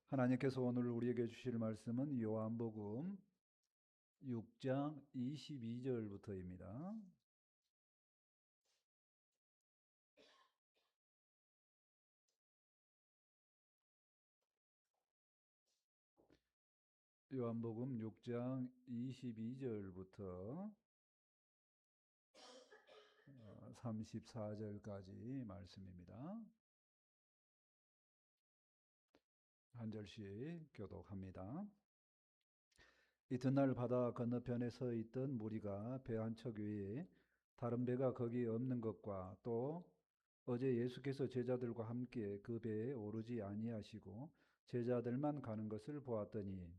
하나님께서 오늘 우리에게 주실 말씀은 요한복음 6장 22절부터입니다. 요한복음 6장 22절부터 34절까지 말씀입니다. 한 절씩 교독합니다. 이튿날 바다 건너편에 서 있던 무리가 배 한 척 위에 다른 배가 거기 없는 것과 또 어제 예수께서 제자들과 함께 그 배에 오르지 아니하시고 제자들만 가는 것을 보았더니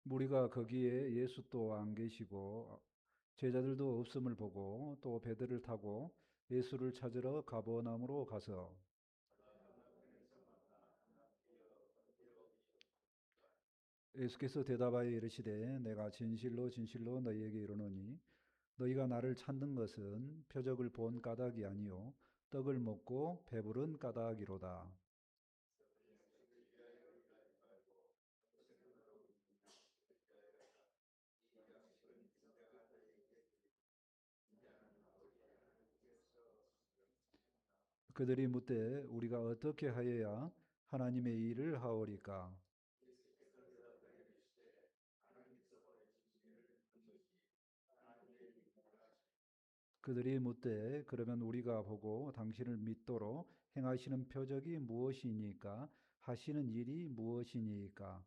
무리가 거기에 예수 또 안 계시고 제자들도 없음을 보고 또 배들을 타고 예수를 찾으러 가버나움으로 가서 예수께서 대답하여 이르시되 내가 진실로 진실로 너희에게 이르노니 너희가 나를 찾는 것은 표적을 본 까닭이 아니요 떡을 먹고 배부른 까닭이로다. 그들이 묻되 우리가 어떻게 하여야 하나님의 일을 하오리까? 그들이 묻되 그러면 우리가 보고 당신을 믿도록 행하시는 표적이 무엇이니까 하시는 일이 무엇이니까?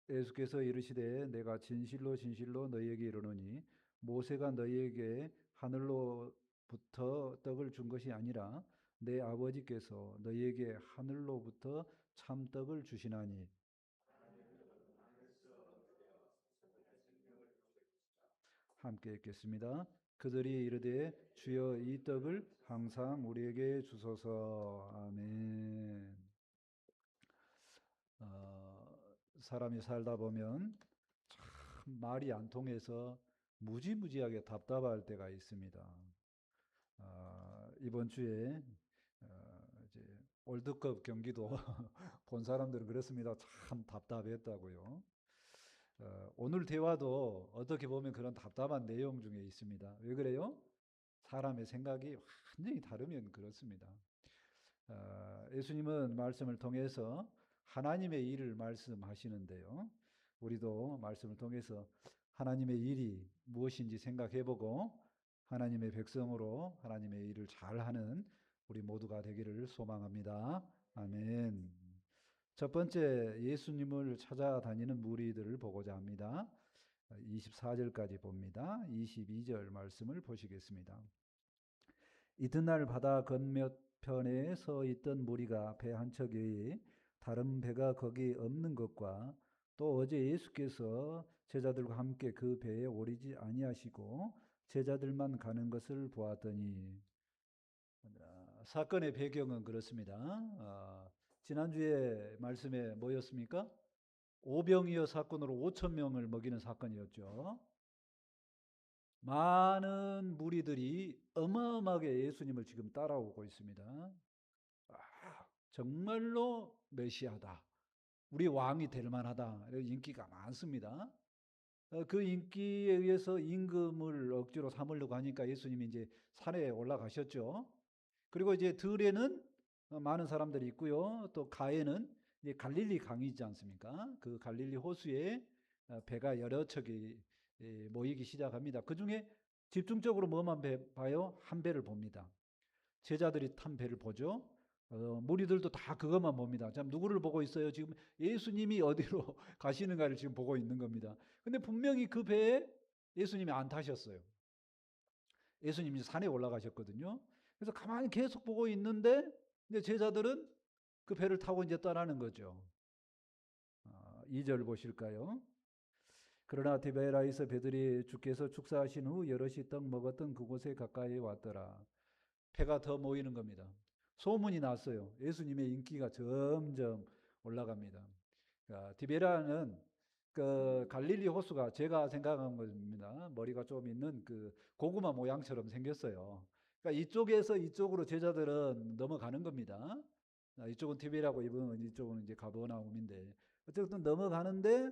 예수께서 이르시되 내가 진실로 진실로 너희에게 이르노니 모세가 너희에게 하늘로부터 떡을 준 것이 아니라 내 아버지께서 너희에게 하늘로부터 참떡을 주시나니. 함께 읽겠습니다. 그들이 이르되 주여 이 떡을 항상 우리에게 주소서. 아멘. 사람이 살다 보면 참 말이 안 통해서 무지무지하게 답답할 때가 있습니다. 이번 주에 이제 월드컵 경기도 본 사람들은 그렇습니다. 참 답답했다고요. 오늘 대화도 어떻게 보면 그런 답답한 내용 중에 있습니다. 왜 그래요? 사람의 생각이 완전히 다르면 그렇습니다. 예수님은 말씀을 통해서 하나님의 일을 말씀하시는데요. 우리도 말씀을 통해서 하나님의 일이 무엇인지 생각해보고 하나님의 백성으로 하나님의 일을 잘하는 우리 모두가 되기를 소망합니다. 아멘. 첫 번째, 예수님을 찾아다니는 무리들을 보고자 합니다. 24절까지 봅니다. 22절 말씀을 보시겠습니다. 이튿날 바다 건너편에 서 있던 무리가 배 한 척 외에 다른 배가 거기 없는 것과 또 어제 예수께서 제자들과 함께 그 배에 오르지 아니하시고 제자들만 가는 것을 보았더니 사건의 배경은 그렇습니다. 지난주에 말씀에 뭐였습니까? 오병이어 사건으로 5천 명을 먹이는 사건이었죠. 많은 무리들이 어마어마하게 예수님을 지금 따라오고 있습니다. 정말로 메시아다. 우리 왕이 될 만하다. 인기가 많습니다. 그 인기에 의해서 임금을 억지로 삼으려고 하니까 예수님이 이제 산에 올라가셨죠. 그리고 이제 들에는 많은 사람들이 있고요. 또 가에는 이제 갈릴리 강이 있지 않습니까? 그 갈릴리 호수에 배가 여러 척이 모이기 시작합니다. 그 중에 집중적으로 뭐만 봐요? 한 배를 봅니다. 제자들이 탄 배를 보죠. 무리들도 다 그것만 봅니다. 참 누구를 보고 있어요? 지금 예수님이 어디로 가시는가를 지금 보고 있는 겁니다. 근데 분명히 그 배에 예수님이 안 타셨어요. 예수님이 산에 올라가셨거든요. 그래서 가만히 계속 보고 있는데 이제 제자들은 그 배를 타고 이제 떠나는 거죠. 2절 보실까요? 그러나 디베라에서 배들이 주께서 축사하신 후 여럿이 떡 먹었던 그곳에 가까이 왔더라. 배가 더 모이는 겁니다. 소문이 났어요. 예수님의 인기가 점점 올라갑니다. 디베라는 그 갈릴리 호수가 제가 생각한 겁니다. 머리가 좀 있는 그 고구마 모양처럼 생겼어요. 그러니까 이쪽에서 이쪽으로 제자들은 넘어가는 겁니다. 이쪽은 티베라고 이쪽은 이제 가버나움인데 어쨌든 넘어가는데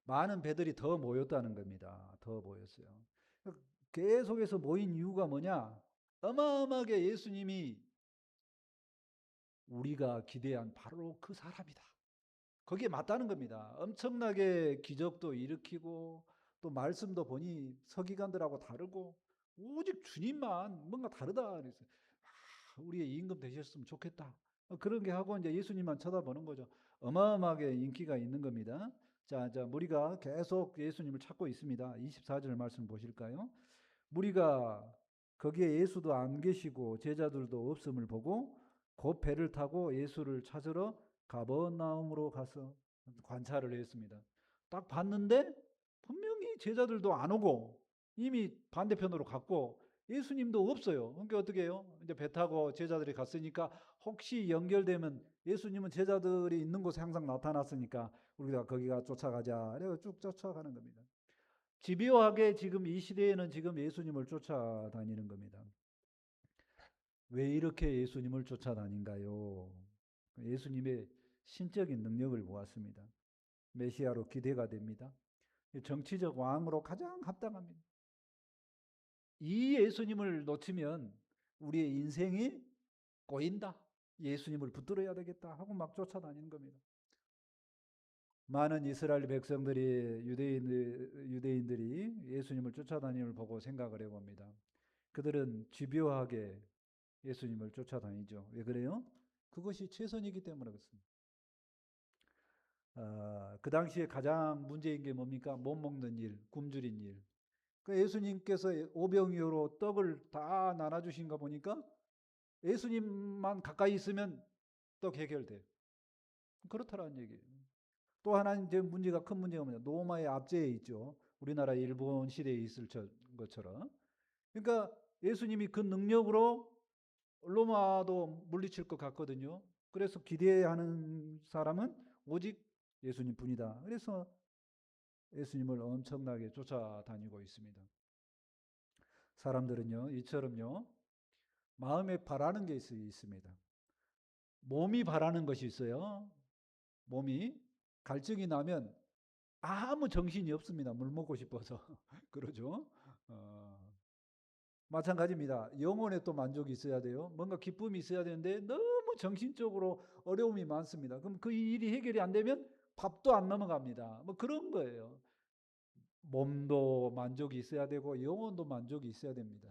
많은 배들이 더 모였다는 겁니다. 더 모였어요. 계속해서 모인 이유가 뭐냐? 어마어마하게 예수님이 우리가 기대한 바로 그 사람이다. 거기에 맞다는 겁니다. 엄청나게 기적도 일으키고 또 말씀도 보니 서기관들하고 다르고 오직 주님만 뭔가 다르다. 그래서 우리의 임금 되셨으면 좋겠다. 그런 게 하고 이제 예수님만 쳐다보는 거죠. 어마어마하게 인기가 있는 겁니다. 자, 무리가 계속 예수님을 찾고 있습니다. 24절 말씀 보실까요? 무리가 거기에 예수도 안 계시고 제자들도 없음을 보고 곧 배를 타고 예수를 찾으러 가버나움으로 가서 관찰을 했습니다. 딱 봤는데 분명히 제자들도 안 오고 이미 반대편으로 갔고 예수님도 없어요. 그러니까 어떻게 해요? 이제 배 타고 제자들이 갔으니까 혹시 연결되면 예수님은 제자들이 있는 곳에 항상 나타났으니까 우리가 거기가 쫓아가자. 그래서 쭉 쫓아가는 겁니다. 집요하게 지금 이 시대에는 지금 예수님을 쫓아다니는 겁니다. 왜 이렇게 예수님을 쫓아다닌가요? 예수님의 신적인 능력을 보았습니다. 메시아로 기대가 됩니다. 정치적 왕으로 가장 합당합니다. 이 예수님을 놓치면 우리의 인생이 꼬인다. 예수님을 붙들어야 되겠다 하고 막 쫓아다니는 겁니다. 많은 이스라엘 백성들이 유대인들이 예수님을 쫓아다님을 보고 생각을 해봅니다. 그들은 집요하게 예수님을 쫓아다니죠. 왜 그래요? 그것이 최선이기 때문에 그렇습니다. 그 당시에 가장 문제인 게 뭡니까? 못 먹는 일, 굶주린 일. 그 예수님께서 오병이어로 떡을 다 나눠주신 거 보니까 예수님만 가까이 있으면 떡 해결돼요. 그렇다라는 얘기예요. 또 하나 이제 문제가 큰 문제가 뭐냐? 로마의 압제에 있죠. 우리나라 일본 시대에 있을 것처럼. 그러니까 예수님이 그 능력으로 로마도 물리칠 것 같거든요. 그래서 기대하는 사람은 오직 예수님 뿐이다. 그래서 예수님을 엄청나게 쫓아다니고 있습니다. 사람들은요, 이처럼요, 마음에 바라는 게 있습니다. 몸이 바라는 것이 있어요. 몸이 갈증이 나면 아무 정신이 없습니다. 물 먹고 싶어서. 그러죠. 마찬가지입니다. 영혼에 또 만족이 있어야 돼요. 뭔가 기쁨이 있어야 되는데 너무 정신적으로 어려움이 많습니다. 그럼 그 일이 해결이 안 되면 밥도 안 넘어갑니다. 뭐 그런 거예요. 몸도 만족이 있어야 되고 영혼도 만족이 있어야 됩니다.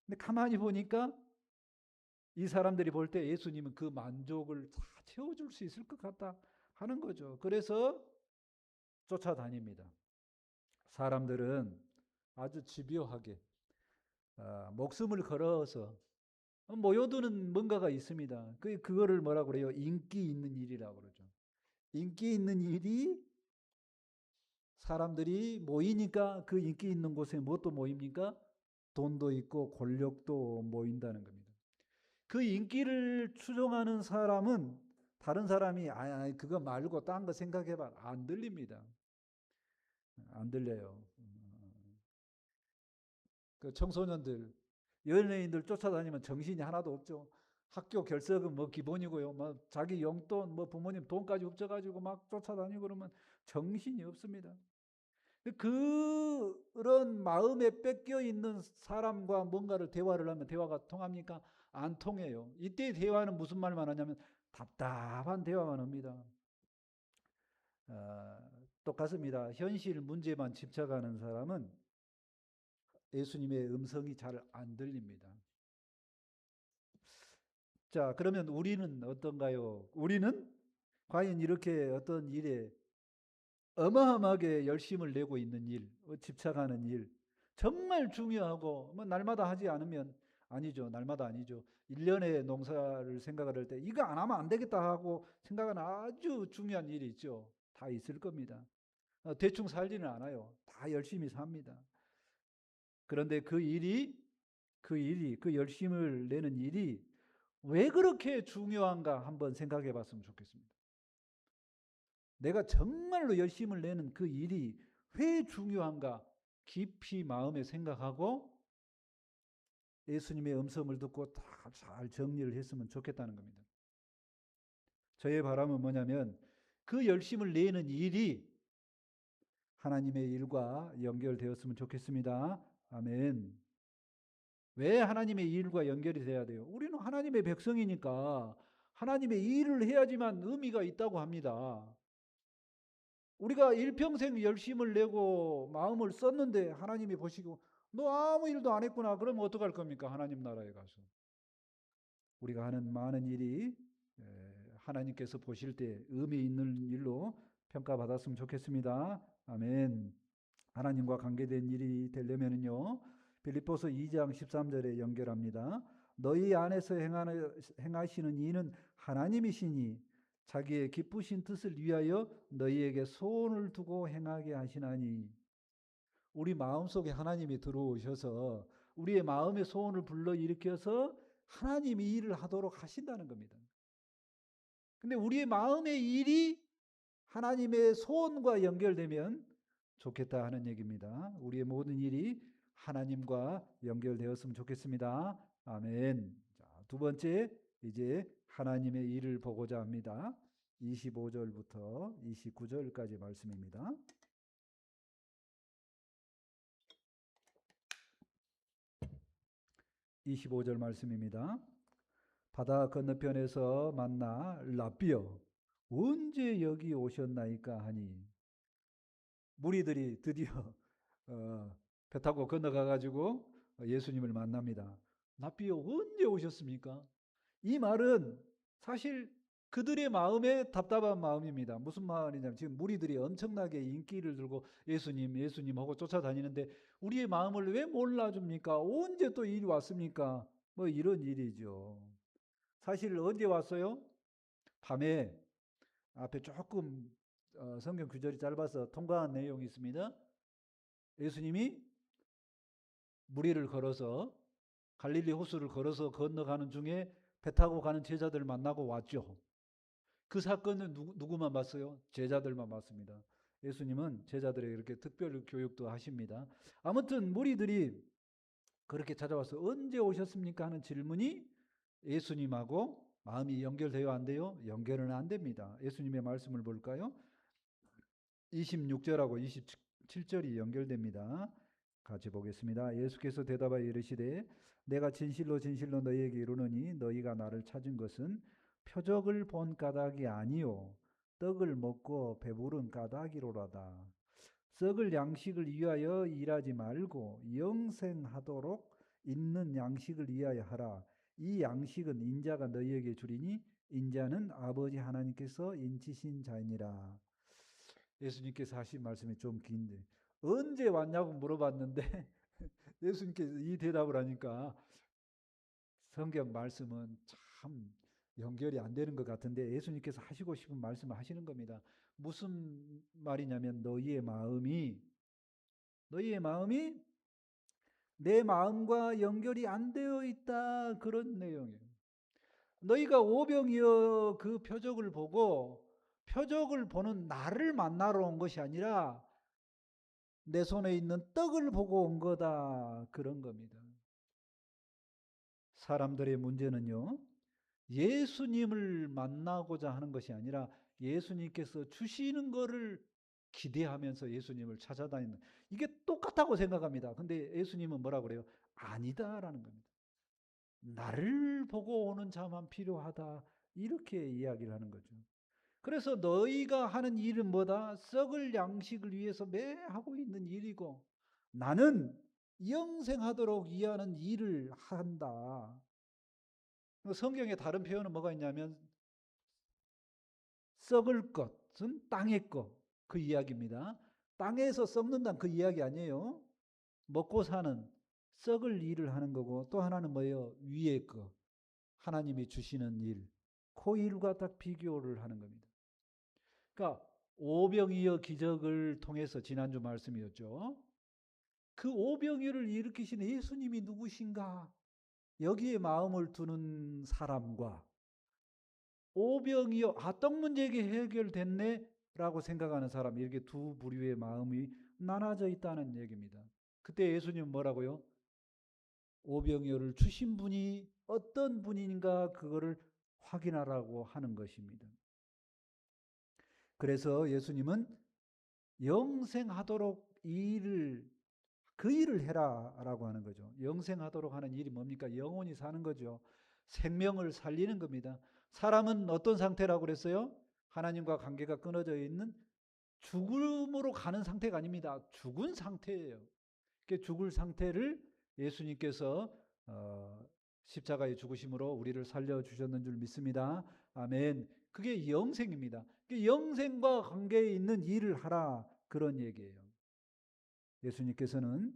근데 가만히 보니까 이 사람들이 볼 때 예수님은 그 만족을 다 채워줄 수 있을 것 같다 하는 거죠. 그래서 쫓아다닙니다. 사람들은 아주 집요하게 목숨을 걸어서 모여드는 뭔가가 있습니다. 그거를 뭐라고 그래요? 인기 있는 일이라고 그러죠. 인기 있는 일이 사람들이 모이니까 그 인기 있는 곳에 무엇도 모입니까? 돈도 있고 권력도 모인다는 겁니다. 그 인기를 추종하는 사람은 다른 사람이 그거 말고 딴 거 생각해봐 안 들립니다. 안 들려요. 그 청소년들, 연예인들 쫓아다니면 정신이 하나도 없죠. 학교 결석은 뭐 기본이고요. 뭐 자기 용돈, 뭐 부모님 돈까지 훔쳐가지고 막 쫓아다니고 그러면 정신이 없습니다. 그런 마음에 뺏겨 있는 사람과 뭔가를 대화를 하면 대화가 통합니까? 안 통해요. 이때 대화는 무슨 말만 하냐면 답답한 대화만 합니다. 똑같습니다. 현실 문제만 집착하는 사람은 예수님의 음성이 잘 안 들립니다. 자, 그러면 우리는 어떤가요? 우리는 과연 이렇게 어떤 일에 어마어마하게 열심을 내고 있는 일, 집착하는 일, 정말 중요하고 뭐 날마다 하지 않으면 아니죠. 날마다 아니죠. 1년의 농사를 생각을 할 때 이거 안 하면 안 되겠다 하고 생각하는 아주 중요한 일이 있죠. 다 있을 겁니다. 대충 살지는 않아요. 다 열심히 삽니다. 그런데 그 열심을 내는 일이 왜 그렇게 중요한가 한번 생각해 봤으면 좋겠습니다. 내가 정말로 열심을 내는 그 일이 왜 중요한가 깊이 마음에 생각하고 예수님의 음성을 듣고 다 잘 정리를 했으면 좋겠다는 겁니다. 저의 바람은 뭐냐면 그 열심을 내는 일이 하나님의 일과 연결되었으면 좋겠습니다. 아멘. 왜 하나님의 일과 연결이 돼야 돼요? 우리는 하나님의 백성이니까 하나님의 일을 해야지만 의미가 있다고 합니다. 우리가 일평생 열심을 내고 마음을 썼는데 하나님이 보시고 너 아무 일도 안 했구나. 그러면 어떡할 겁니까? 하나님 나라에 가서. 우리가 하는 많은 일이 하나님께서 보실 때 의미 있는 일로 평가받았으면 좋겠습니다. 아멘. 하나님과 관계된 일이 되려면요. 빌립보서 2장 13절에 연결합니다. 너희 안에서 행하시는 이는 하나님이시니 자기의 기쁘신 뜻을 위하여 너희에게 소원을 두고 행하게 하시나니. 우리 마음속에 하나님이 들어오셔서 우리의 마음의 소원을 불러일으켜서 하나님이 일을 하도록 하신다는 겁니다. 근데 우리의 마음의 일이 하나님의 소원과 연결되면 좋겠다 하는 얘기입니다. 우리의 모든 일이 하나님과 연결되었으면 좋겠습니다. 아멘. 자, 두 번째, 이제 하나님의 일을 보고자 합니다. 25절부터 29절까지 말씀입니다. 25절 말씀입니다. 바다 건너편에서 만나 랍비여 언제 여기 오셨나이까 하니. 무리들이 드디어 배 타고 건너가 가지고 예수님을 만납니다. 랍비여 언제 오셨습니까? 이 말은 사실 그들의 마음에 답답한 마음입니다. 무슨 말이냐면 지금 무리들이 엄청나게 인기를 들고 예수님 예수님 하고 쫓아다니는데 우리의 마음을 왜 몰라줍니까? 언제 또 일이 왔습니까? 뭐 이런 일이죠. 사실 언제 왔어요? 밤에 앞에 조금 성경 구절이 짧아서 통과한 내용이 있습니다. 예수님이 무리를 걸어서 갈릴리 호수를 걸어서 건너가는 중에 배 타고 가는 제자들을 만나고 왔죠. 그 사건은 누구만 봤어요? 제자들만 봤습니다. 예수님은 제자들에게 이렇게 특별 교육도 하십니다. 아무튼 무리들이 그렇게 찾아와서 언제 오셨습니까? 하는 질문이 예수님하고 마음이 연결돼요? 안 돼요? 연결은 안 됩니다. 예수님의 말씀을 볼까요? 26절하고 27절이 연결됩니다. 같이 보겠습니다. 예수께서 대답하여 이르시되 내가 진실로 진실로 너희에게 이르노니 너희가 나를 찾은 것은 표적을 본 까닭이 아니요 떡을 먹고 배부른 까닭이로라다. 썩을 양식을 위하여 일하지 말고 영생하도록 있는 양식을 위하여 하라. 이 양식은 인자가 너희에게 주리니 인자는 아버지 하나님께서 인치신 자이니라. 예수님께서 하신 말씀이 좀 긴데 언제 왔냐고 물어봤는데 예수님께서 이 대답을 하니까 성경 말씀은 참 연결이 안 되는 것 같은데 예수님께서 하시고 싶은 말씀을 하시는 겁니다. 무슨 말이냐면 너희의 마음이 내 마음과 연결이 안 되어 있다 그런 내용이에요. 너희가 오병이어 그 표적을 보고 표적을 보는 나를 만나러 온 것이 아니라 내 손에 있는 떡을 보고 온 거다 그런 겁니다. 사람들의 문제는요. 예수님을 만나고자 하는 것이 아니라 예수님께서 주시는 것을 기대하면서 예수님을 찾아다니는 이게 똑같다고 생각합니다. 근데 예수님은 뭐라 그래요? 아니다라는 겁니다. 나를 보고 오는 자만 필요하다 이렇게 이야기를 하는 거죠. 그래서 너희가 하는 일은 뭐다? 썩을 양식을 위해서 매 하고 있는 일이고 나는 영생하도록 위하는 일을 한다. 성경에 다른 표현은 뭐가 있냐면 썩을 것은 땅의 것 그 이야기입니다. 땅에서 썩는다는 그 이야기 아니에요. 먹고 사는 썩을 일을 하는 거고 또 하나는 뭐예요? 위의 것 하나님이 주시는 일 그 일과 딱 비교를 하는 겁니다. 그러니까 오병이어 기적을 통해서 지난주 말씀이었죠. 그 오병이어를 일으키신 예수님이 누구신가? 여기에 마음을 두는 사람과 오병이어 떡 문제가 해결됐네. 라고 생각하는 사람, 이렇게 두 부류의 마음이 나눠져 있다는 얘기입니다. 그때 예수님은 뭐라고요? 오병이어를 주신 분이 어떤 분인가 그거를 확인하라고 하는 것입니다. 그래서 예수님은 영생하도록 그 일을 해라라고 하는 거죠. 영생하도록 하는 일이 뭡니까? 영원히 사는 거죠. 생명을 살리는 겁니다. 사람은 어떤 상태라고 그랬어요? 하나님과 관계가 끊어져 있는 죽음으로 가는 상태가 아닙니다. 죽은 상태예요. 그 죽을 상태를 예수님께서 십자가의 죽으심으로 우리를 살려주셨는 줄 믿습니다. 아멘. 그게 영생입니다. 영생과 관계에 있는 일을 하라, 그런 얘기예요. 예수님께서는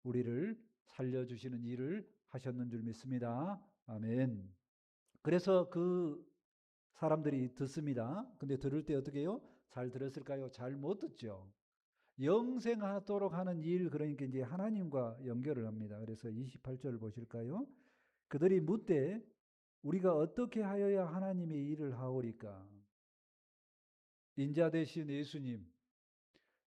우리를 살려주시는 일을 하셨는 줄 믿습니다. 아멘. 그래서 그 사람들이 듣습니다. 근데 들을 때 어떻게 해요? 잘 들었을까요? 잘 못 듣죠. 영생하도록 하는 일, 그러니까 이제 하나님과 연결을 합니다. 그래서 28절 보실까요? 그들이 묻되 우리가 어떻게 하여야 하나님의 일을 하오리까? 인자 되신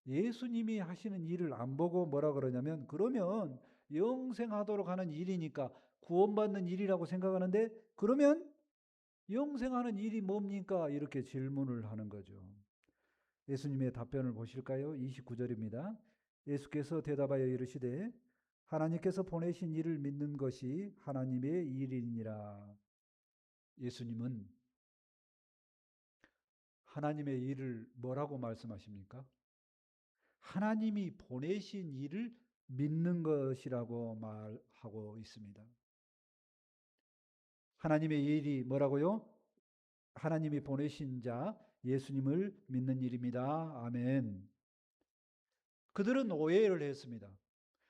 예수님이 하시는 일을 안 보고 뭐라 그러냐면, 그러면 영생하도록 하는 일이니까 구원받는 일이라고 생각하는데, 그러면 영생하는 일이 뭡니까? 이렇게 질문을 하는 거죠. 예수님의 답변을 보실까요? 29절입니다. 예수께서 대답하여 이르시되 하나님께서 보내신 일을 믿는 것이 하나님의 일이니라. 예수님은 하나님의 일을 뭐라고 말씀하십니까? 하나님이 보내신 일을 믿는 것이라고 말하고 있습니다. 하나님의 일이 뭐라고요? 하나님이 보내신 자 예수님을 믿는 일입니다. 아멘. 그들은 오해를 했습니다.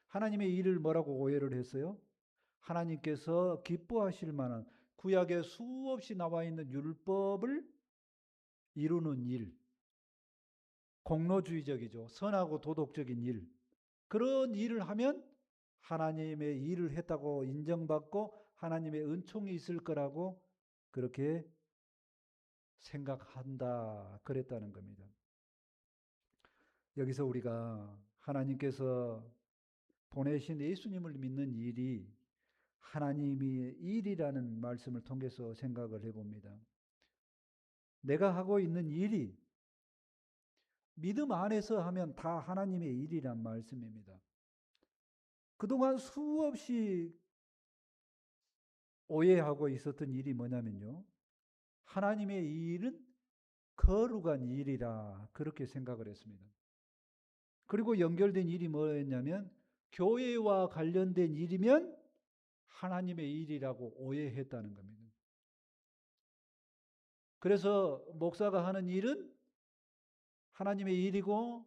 하나님의 일을 뭐라고 오해를 했어요? 하나님께서 기뻐하실 만한 구약에 수없이 나와 있는 율법을 이루는 일, 공로주의적이죠. 선하고 도덕적인 일. 그런 일을 하면 하나님의 일을 했다고 인정받고 하나님의 은총이 있을 거라고 그렇게 생각한다, 그랬다는 겁니다. 여기서 우리가 하나님께서 보내신 예수님을 믿는 일이 하나님의 일이라는 말씀을 통해서 생각을 해봅니다. 내가 하고 있는 일이 믿음 안에서 하면 다 하나님의 일이란 말씀입니다. 그동안 수없이 오해하고 있었던 일이 뭐냐면요, 하나님의 일은 거룩한 일이라 그렇게 생각을 했습니다. 그리고 연결된 일이 뭐였냐면, 교회와 관련된 일이면 하나님의 일이라고 오해했다는 겁니다. 그래서 목사가 하는 일은 하나님의 일이고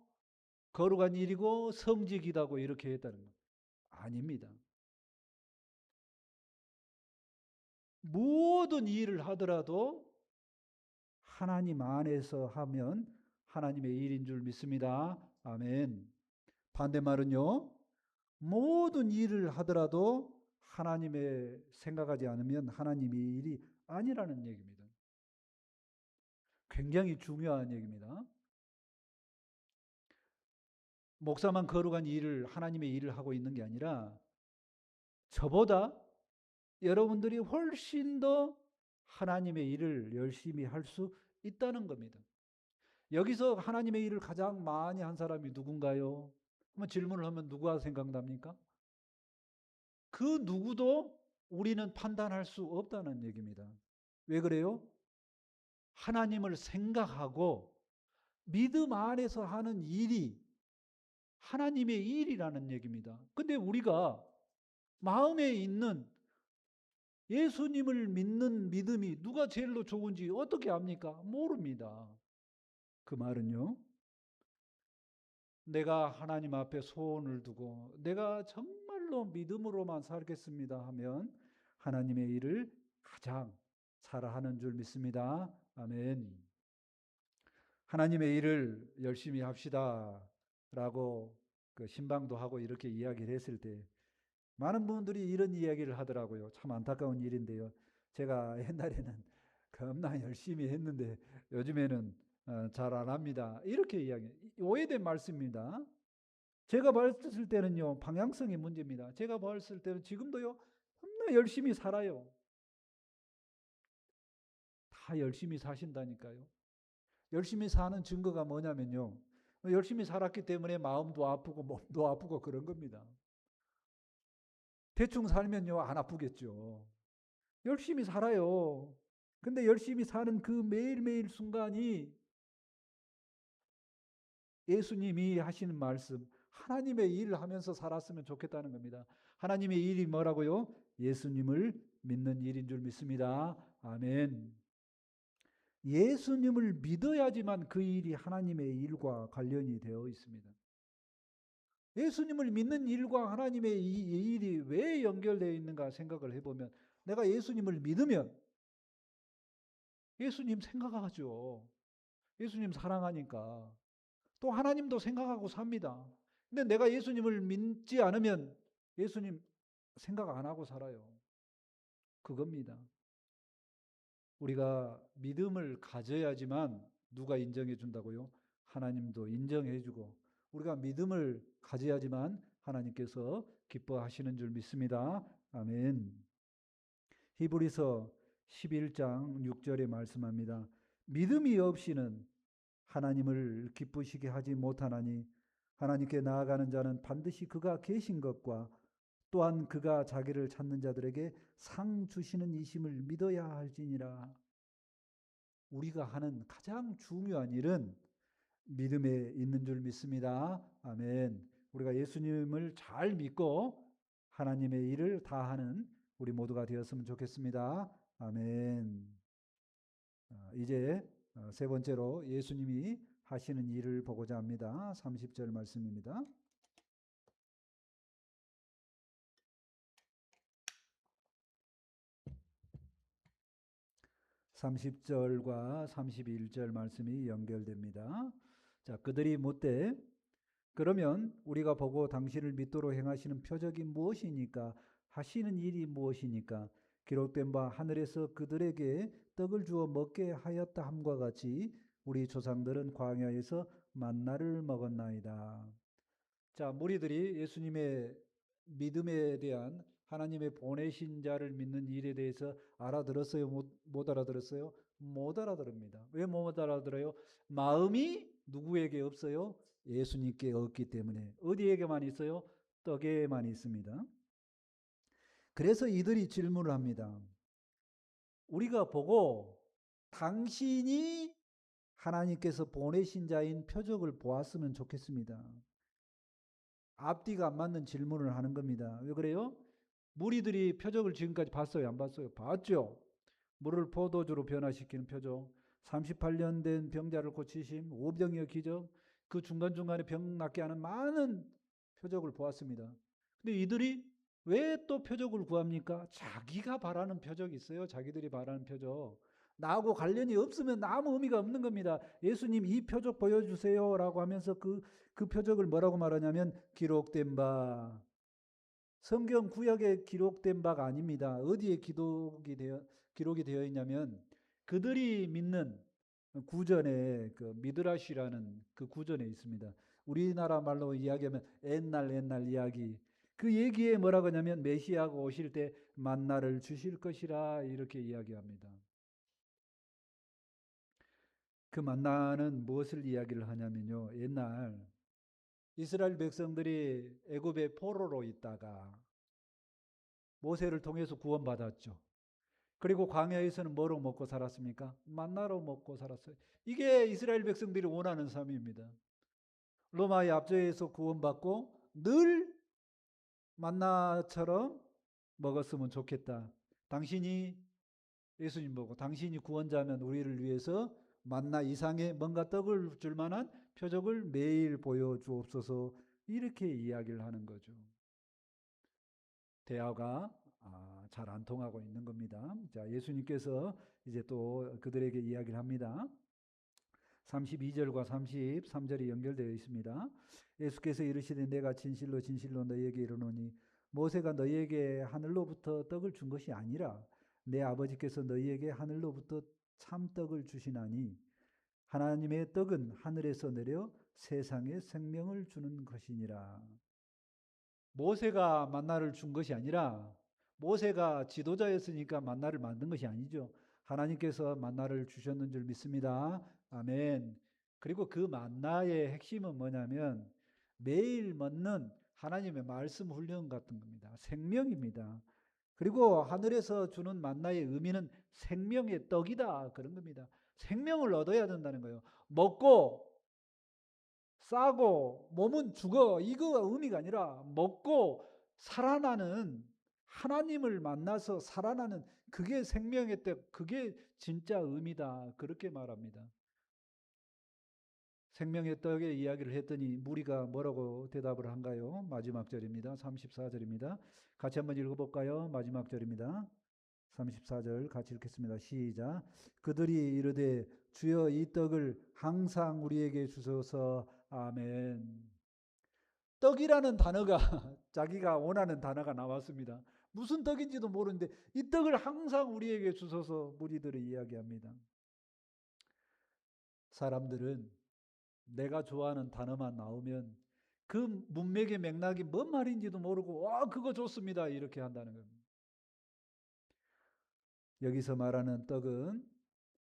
거룩한 일이고 성직이다고 이렇게 했다는 겁니다. 아닙니다. 모든 일을 하더라도 하나님 안에서 하면 하나님의 일인 줄 믿습니다. 아멘. 반대말은요, 모든 일을 하더라도 하나님의 생각하지 않으면 하나님의 일이 아니라는 얘기입니다. 굉장히 중요한 얘기입니다. 목사만 거룩한 일을, 하나님의 일을 하고 있는 게 아니라 저보다 여러분들이 훨씬 더 하나님의 일을 열심히 할 수 있다는 겁니다. 여기서 하나님의 일을 가장 많이 한 사람이 누군가요? 한번 질문을 하면 누가 생각납니까? 그 누구도 우리는 판단할 수 없다는 얘기입니다. 왜 그래요? 하나님을 생각하고 믿음 안에서 하는 일이 하나님의 일이라는 얘기입니다. 근데 우리가 마음에 있는 예수님을 믿는 믿음이 누가 제일로 좋은지 어떻게 압니까? 모릅니다. 그 말은요, 내가 하나님 앞에 소원을 두고 내가 정말로 믿음으로만 살겠습니다 하면 하나님의 일을 가장 잘하는 줄 믿습니다. 아멘. 하나님의 일을 열심히 합시다 라고 그 신방도 하고 이렇게 이야기를 했을 때 많은 분들이 이런 이야기를 하더라고요. 참 안타까운 일인데요. 제가 옛날에는 겁나 열심히 했는데 요즘에는 잘 안 합니다. 이렇게 이야기해요. 오해된 말씀입니다. 제가 봤을 때는요, 방향성의 문제입니다. 제가 봤을 때는 지금도요, 너무나 열심히 살아요. 다 열심히 사신다니까요. 열심히 사는 증거가 뭐냐면요, 열심히 살았기 때문에 마음도 아프고 몸도 아프고 그런 겁니다. 대충 살면요, 안 아프겠죠. 열심히 살아요. 근데 열심히 사는 그 매일매일 순간이 예수님이 하시는 말씀, 하나님의 일을 하면서 살았으면 좋겠다는 겁니다. 하나님의 일이 뭐라고요? 예수님을 믿는 일인 줄 믿습니다. 아멘. 예수님을 믿어야지만 그 일이 하나님의 일과 관련이 되어 있습니다. 예수님을 믿는 일과 하나님의 이 일이 왜 연결되어 있는가 생각을 해보면, 내가 예수님을 믿으면 예수님 생각하죠. 예수님 사랑하니까. 또 하나님도 생각하고 삽니다. 근데 내가 예수님을 믿지 않으면 예수님 생각 안 하고 살아요. 그겁니다. 우리가 믿음을 가져야지만 누가 인정해 준다고요? 하나님도 인정해 주고, 우리가 믿음을 가져야지만 하나님께서 기뻐하시는 줄 믿습니다. 아멘. 히브리서 11장 6절에 말씀합니다. 믿음이 없이는 하나님을 기쁘시게 하지 못하나니 하나님께 나아가는 자는 반드시 그가 계신 것과 또한 그가 자기를 찾는 자들에게 상 주시는 이심을 믿어야 할지니라. 우리가 하는 가장 중요한 일은 믿음에 있는 줄 믿습니다. 아멘. 우리가 예수님을 잘 믿고 하나님의 일을 다 하는 우리 모두가 되었으면 좋겠습니다. 아멘. 이제 세 번째로 예수님이 하시는 일을 보고자 합니다. 30절 말씀입니다. 30절과 31절 말씀이 연결됩니다. 자, 그들이 묻되 그러면 우리가 보고 당신을 믿도록 행하시는 표적이 무엇이니까 하시는 일이 무엇이니까 기록된 바 하늘에서 그들에게 떡을 주어 먹게 하였다 함과 같이 우리 조상들은 광야에서 만나를 먹었나이다. 자, 무리들이 예수님의 믿음에 대한 하나님의 보내신 자를 믿는 일에 대해서 알아들었어요? 못 알아들었어요? 못 알아들습니다. 왜 못 알아들어요? 마음이 누구에게 없어요? 예수님께 없기 때문에. 어디에게만 있어요? 떡에만 있습니다. 그래서 이들이 질문을 합니다. 우리가 보고 당신이 하나님께서 보내신 자인 표적을 보았으면 좋겠습니다. 앞뒤가 안 맞는 질문을 하는 겁니다. 왜 그래요? 무리들이 표적을 지금까지 봤어요? 안 봤어요? 봤죠. 물을 포도주로 변화시키는 표적, 38년 된 병자를 고치심, 오병이어 기적, 그 중간중간에 병 낫게 하는 많은 표적을 보았습니다. 근데 이들이 왜 또 표적을 구합니까? 자기가 바라는 표적이 있어요. 자기들이 바라는 표적. 나하고 관련이 없으면 아무 의미가 없는 겁니다. 예수님 이 표적 보여주세요 라고 하면서 그 표적을 뭐라고 말하냐면 기록된 바. 성경 구약에 기록된 바가 아닙니다. 어디에 기록이 되어 있냐면 그들이 믿는 구전에 그 미드라시라는 그 구전에 있습니다. 우리나라 말로 이야기하면 옛날 이야기. 그 얘기에 뭐라고 하냐면 메시아가 오실 때 만나를 주실 것이라 이렇게 이야기합니다. 그 만나는 무엇을 이야기를 하냐면요. 옛날 이스라엘 백성들이 애굽의 포로로 있다가 모세를 통해서 구원받았죠. 그리고 광야에서는 뭐로 먹고 살았습니까? 만나로 먹고 살았어요. 이게 이스라엘 백성들이 원하는 삶입니다. 로마의 압제에서 구원받고 늘 만나처럼 먹었으면 좋겠다. 당신이 예수님 보고 당신이 구원자면 우리를 위해서 만나 이상의 뭔가 떡을 줄 만한 표적을 매일 보여주옵소서 이렇게 이야기를 하는 거죠. 대화가 잘 안 통하고 있는 겁니다. 자, 예수님께서 이제 또 그들에게 이야기를 합니다. 32절과 33절이 연결되어 있습니다. 예수께서 이르시되 내가 진실로 진실로 너희에게 이르노니 모세가 너희에게 하늘로부터 떡을 준 것이 아니라 내 아버지께서 너희에게 하늘로부터 참 떡을 주시나니 하나님의 떡은 하늘에서 내려 세상에 생명을 주는 것이니라. 모세가 만나를 준 것이 아니라 모세가 지도자였으니까 만나를 만든 것이 아니죠. 하나님께서 만나를 주셨는 줄 믿습니다. 아멘. 그리고 그 만나의 핵심은 뭐냐면 매일 먹는 하나님의 말씀 훈련 같은 겁니다. 생명입니다. 그리고 하늘에서 주는 만나의 의미는 생명의 떡이다. 그런 겁니다. 생명을 얻어야 된다는 거예요. 먹고 싸고 몸은 죽어. 이거 의미가 아니라 먹고 살아나는 하나님을 만나서 살아나는 그게 생명의 떡, 그게 진짜 의미다. 그렇게 말합니다. 생명의 떡의 이야기를 했더니 무리가 뭐라고 대답을 한가요? 마지막 절입니다. 34절입니다. 같이 한번 읽어볼까요? 마지막 절입니다. 34절 같이 읽겠습니다. 시작. 그들이 이르되 주여 이 떡을 항상 우리에게 주소서. 아멘. 떡이라는 단어가 자기가 원하는 단어가 나왔습니다. 무슨 떡인지도 모르는데 이 떡을 항상 우리에게 주소서 무리들이 이야기합니다. 사람들은 내가 좋아하는 단어만 나오면 그 문맥의 맥락이 뭔 말인지도 모르고 그거 좋습니다 이렇게 한다는 겁니다. 여기서 말하는 떡은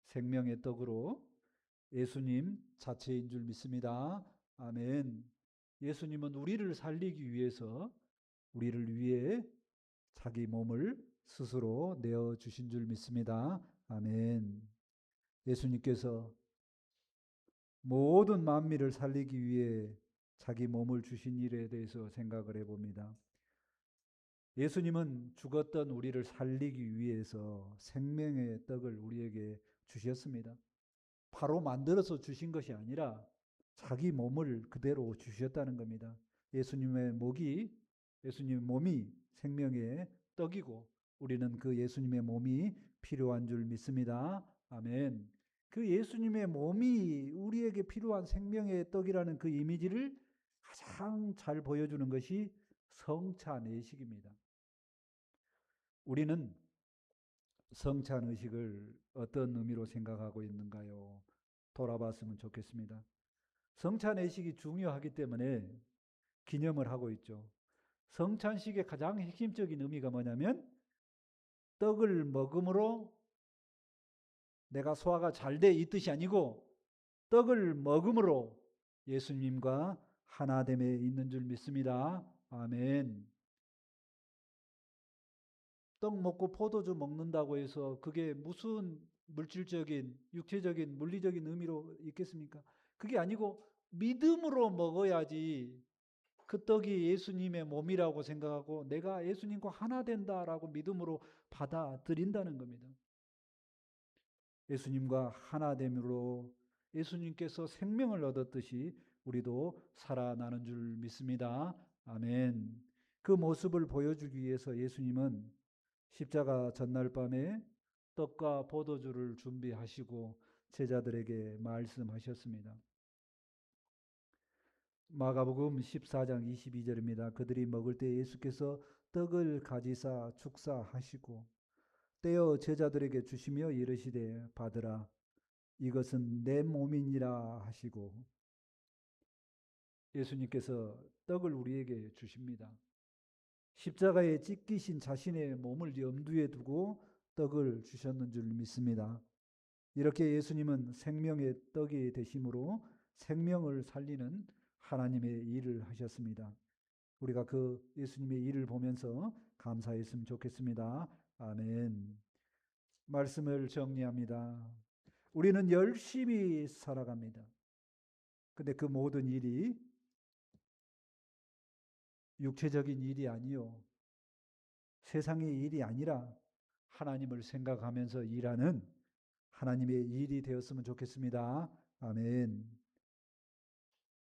생명의 떡으로 예수님 자체인 줄 믿습니다. 아멘. 예수님은 우리를 살리기 위해서 우리를 위해 자기 몸을 스스로 내어 주신 줄 믿습니다. 아멘. 예수님께서 모든 만민을 살리기 위해 자기 몸을 주신 일에 대해서 생각을 해봅니다. 예수님은 죽었던 우리를 살리기 위해서 생명의 떡을 우리에게 주셨습니다. 바로 만들어서 주신 것이 아니라 자기 몸을 그대로 주셨다는 겁니다. 예수님의 몸이 생명의 떡이고 우리는 그 예수님의 몸이 필요한 줄 믿습니다. 아멘. 그 예수님의 몸이 우리에게 필요한 생명의 떡이라는 그 이미지를 가장 잘 보여주는 것이 성찬의식입니다. 우리는 성찬의식을 어떤 의미로 생각하고 있는가요? 돌아봤으면 좋겠습니다. 성찬의식이 중요하기 때문에 기념을 하고 있죠. 성찬식의 가장 핵심적인 의미가 뭐냐면 떡을 먹음으로 내가 소화가 잘 돼 이 뜻이 아니고 떡을 먹음으로 예수님과 하나됨에 있는 줄 믿습니다. 아멘. 떡 먹고 포도주 먹는다고 해서 그게 무슨 물질적인, 육체적인, 물리적인 의미로 있겠습니까? 그게 아니고 믿음으로 먹어야지 그 떡이 예수님의 몸이라고 생각하고 내가 예수님과 하나 된다라고 믿음으로 받아들인다는 겁니다. 예수님과 하나됨으로 예수님께서 생명을 얻었듯이 우리도 살아나는 줄 믿습니다. 아멘. 그 모습을 보여주기 위해서 예수님은 십자가 전날 밤에 떡과 포도주를 준비하시고 제자들에게 말씀하셨습니다. 마가복음 14장 22절입니다. 그들이 먹을 때 예수께서 떡을 가지사 축사하시고 떼어 제자들에게 주시며 이르시되 받으라 이것은 내 몸이니라 하시고 예수님께서 떡을 우리에게 주십니다. 십자가에 찢기신 자신의 몸을 염두에 두고 떡을 주셨는 줄 믿습니다. 이렇게 예수님은 생명의 떡이 되심으로 생명을 살리는 하나님의 일을 하셨습니다. 우리가 그 예수님의 일을 보면서 감사했으면 좋겠습니다. 아멘. 말씀을 정리합니다. 우리는 열심히 살아갑니다. 근데 그 모든 일이 육체적인 일이 아니요. 세상의 일이 아니라 하나님을 생각하면서 일하는 하나님의 일이 되었으면 좋겠습니다. 아멘.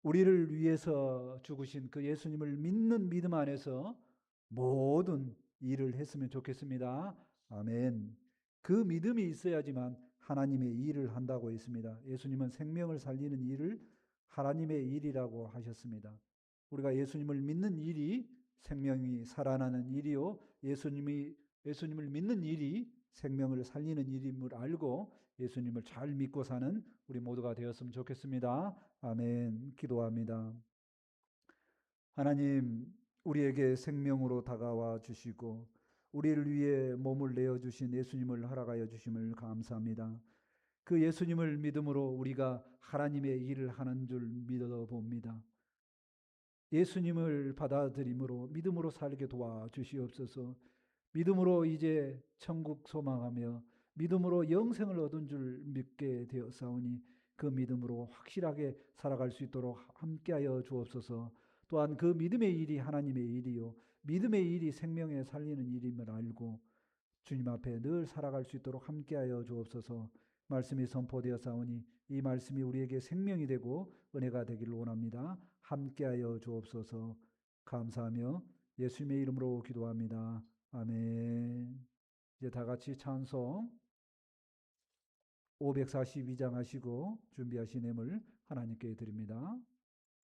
우리를 위해서 죽으신 그 예수님을 믿는 믿음 안에서 모든 일을 했으면 좋겠습니다. 아멘. 그 믿음이 있어야지만 하나님의 일을 한다고 했습니다. 예수님은 생명을 살리는 일을 하나님의 일이라고 하셨습니다. 우리가 예수님을 믿는 일이 생명이 살아나는 일이요. 예수님을 믿는 일이 생명을 살리는 일임을 알고 예수님을 잘 믿고 사는 우리 모두가 되었으면 좋겠습니다. 아멘. 기도합니다. 하나님, 우리에게 생명으로 다가와 주시고 우리를 위해 몸을 내어 주신 예수님을 허락하여 주심을 감사합니다. 그 예수님을 믿음으로 우리가 하나님의 일을 하는 줄 믿어 봅니다. 예수님을 받아들임으로 믿음으로 살게 도와주시옵소서. 믿음으로 이제 천국 소망하며 믿음으로 영생을 얻은 줄 믿게 되었사오니 그 믿음으로 확실하게 살아갈 수 있도록 함께하여 주옵소서. 또한 그 믿음의 일이 하나님의 일이요 믿음의 일이 생명에 살리는 일임을 알고 주님 앞에 늘 살아갈 수 있도록 함께하여 주옵소서. 말씀이 선포되었사오니 이 말씀이 우리에게 생명이 되고 은혜가 되기를 원합니다. 함께하여 주옵소서. 감사하며 예수님의 이름으로 기도합니다. 아멘. 이제 다 같이 찬송 542장 하시고 준비하신 예물 하나님께 드립니다.